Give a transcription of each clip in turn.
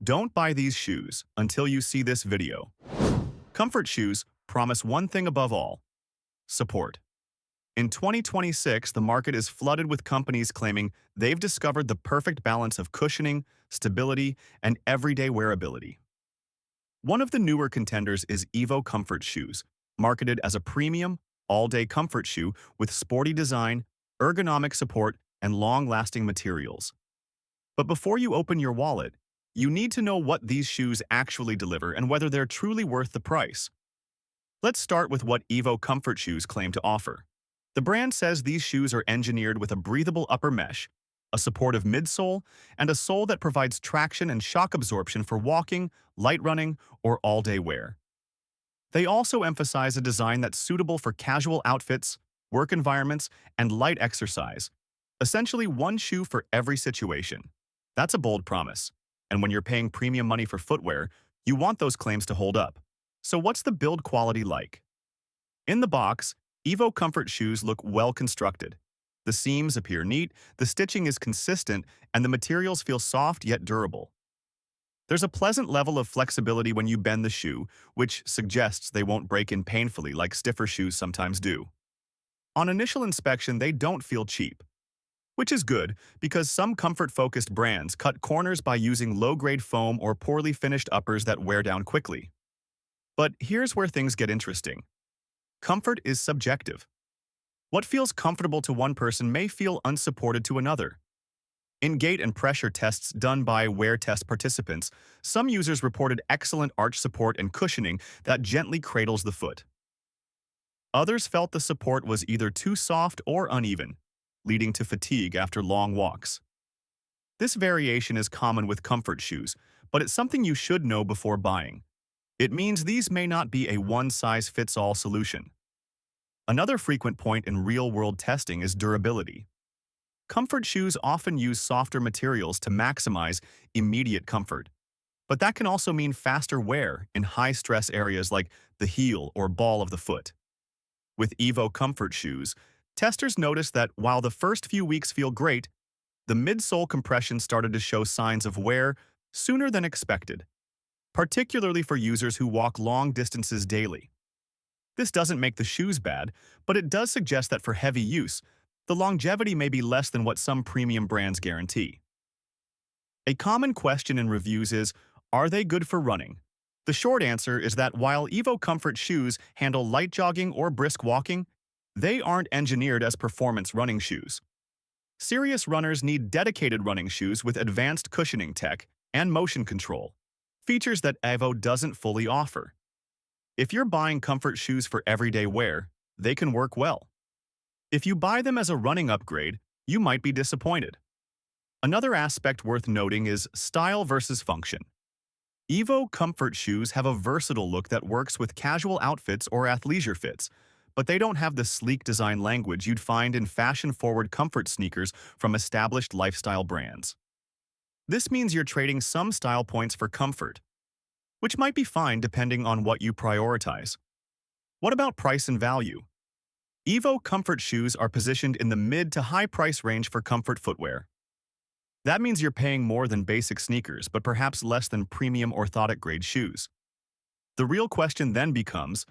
Don't buy these shoes until you see this video. Comfort shoes promise one thing above all: support. In 2026, the market is flooded with companies claiming they've discovered the perfect balance of cushioning, stability, and everyday wearability. One of the newer contenders is Evo Comfort Shoes, marketed as a premium, all-day comfort shoe with sporty design, ergonomic support, and long-lasting materials. But before you open your wallet, you need to know what these shoes actually deliver and whether they're truly worth the price. Let's start with what Evo Comfort Shoes claim to offer. The brand says these shoes are engineered with a breathable upper mesh, a supportive midsole, and a sole that provides traction and shock absorption for walking, light running, or all-day wear. They also emphasize a design that's suitable for casual outfits, work environments, and light exercise. Essentially, one shoe for every situation. That's a bold promise. And when you're paying premium money for footwear, you want those claims to hold up. So what's the build quality like? In the box, Evo Comfort Shoes look well constructed. The seams appear neat, the stitching is consistent, and the materials feel soft yet durable. There's a pleasant level of flexibility when you bend the shoe, which suggests they won't break in painfully like stiffer shoes sometimes do. On initial inspection, they don't feel cheap, which is good because some comfort-focused brands cut corners by using low-grade foam or poorly finished uppers that wear down quickly. But here's where things get interesting. Comfort is subjective. What feels comfortable to one person may feel unsupported to another. In gait and pressure tests done by wear test participants, some users reported excellent arch support and cushioning that gently cradles the foot. Others felt the support was either too soft or uneven, leading to fatigue after long walks. This variation is common with comfort shoes, but it's something you should know before buying. It means these may not be a one-size-fits-all solution. Another frequent point in real-world testing is durability. Comfort shoes often use softer materials to maximize immediate comfort, but that can also mean faster wear in high-stress areas like the heel or ball of the foot. With Evo Comfort Shoes, testers noticed that while the first few weeks feel great, the midsole compression started to show signs of wear sooner than expected, particularly for users who walk long distances daily. This doesn't make the shoes bad, but it does suggest that for heavy use, the longevity may be less than what some premium brands guarantee. A common question in reviews is, are they good for running? The short answer is that while Evo Comfort Shoes handle light jogging or brisk walking, they aren't engineered as performance running shoes. Serious runners need dedicated running shoes with advanced cushioning tech and motion control, features that Evo doesn't fully offer. If you're buying comfort shoes for everyday wear, they can work well. If you buy them as a running upgrade, you might be disappointed. Another aspect worth noting is style versus function. Evo Comfort Shoes have a versatile look that works with casual outfits or athleisure fits, but they don't have the sleek design language you'd find in fashion-forward comfort sneakers from established lifestyle brands. This means you're trading some style points for comfort, which might be fine depending on what you prioritize. What about price and value? Evo Comfort Shoes are positioned in the mid to high price range for comfort footwear. That means you're paying more than basic sneakers, but perhaps less than premium orthotic-grade shoes. The real question then becomes,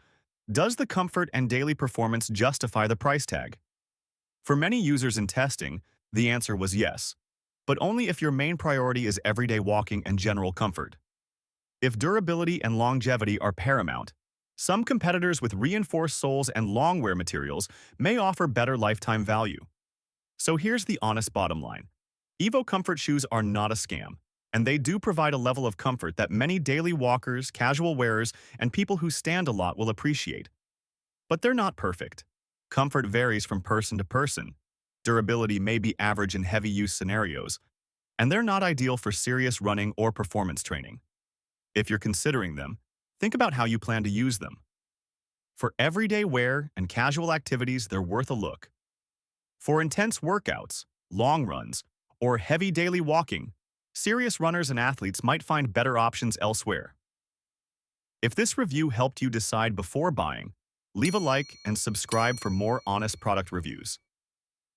does the comfort and daily performance justify the price tag? For many users in testing, the answer was yes, but only if your main priority is everyday walking and general comfort. If durability and longevity are paramount, some competitors with reinforced soles and long wear materials may offer better lifetime value. So here's the honest bottom line. Evo Comfort Shoes are not a scam, and they do provide a level of comfort that many daily walkers, casual wearers, and people who stand a lot will appreciate. But they're not perfect. Comfort varies from person to person. Durability may be average in heavy-use scenarios, and they're not ideal for serious running or performance training. If you're considering them, think about how you plan to use them. For everyday wear and casual activities, they're worth a look. For intense workouts, long runs, or heavy daily walking, serious runners and athletes might find better options elsewhere. If this review helped you decide before buying, leave a like and subscribe for more honest product reviews.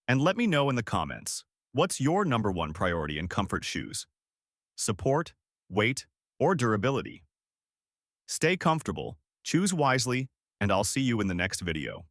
And let me know in the comments, what's your #1 priority in comfort shoes? Support, weight, or durability. Stay comfortable, choose wisely, and I'll see you in the next video.